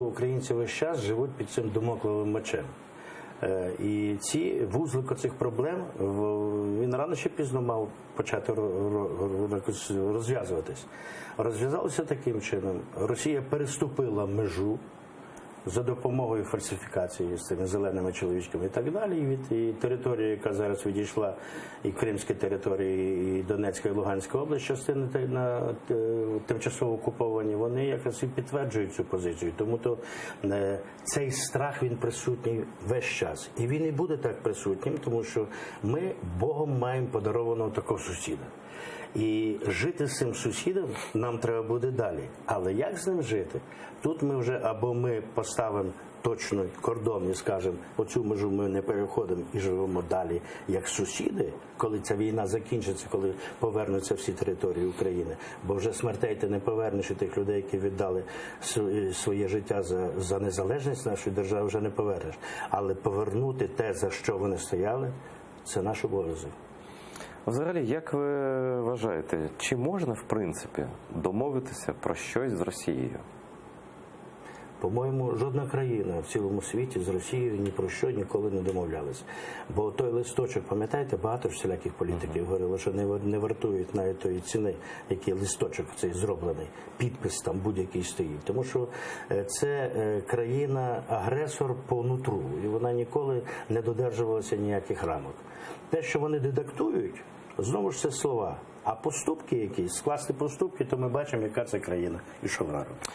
Українці весь час живуть під цим домокловим мечем. І ці вузлик цих проблем, він рано чи пізно мав почати розв'язуватись. Розв'язалося таким чином. Росія переступила межу за допомогою фальсифікації з цими зеленими чоловічками і так далі. І територія, яка зараз відійшла, і Кримська територія, і Донецька, і Луганська область, частини на тимчасово окуповані, вони якраз і підтверджують цю позицію. Тому то цей страх, він присутній весь час. І він і буде так присутнім, тому що ми Богом маємо подарованого такого сусіда. І жити з цим сусідом нам треба буде далі. Але як з ним жити? Тут ми вже або ми поставимо точно кордон і скажемо, оцю межу ми не переходимо і живемо далі як сусіди, коли ця війна закінчиться, коли повернуться всі території України. Бо вже смертей ти не повернеш, і тих людей, які віддали своє життя за незалежність нашої держави, вже не повернеш. Але повернути те, за що вони стояли, це наш обов'язок. Взагалі, як ви вважаєте, чи можна, в принципі, домовитися про щось з Росією? По-моєму, жодна країна в цілому світі з Росією ні про що ніколи не домовлялась. Бо той листочок, пам'ятаєте, багато всіляких політиків говорили, що не вартують навіть тої ціни, який листочок цей зроблений, підпис там будь-який стоїть. Тому що це країна-агресор по нутру, і вона ніколи не додержувалася ніяких рамок. Те, що вони дидактують, знову ж це слова. А поступки якісь, скласти поступки, то ми бачимо, яка це країна і що вона робить.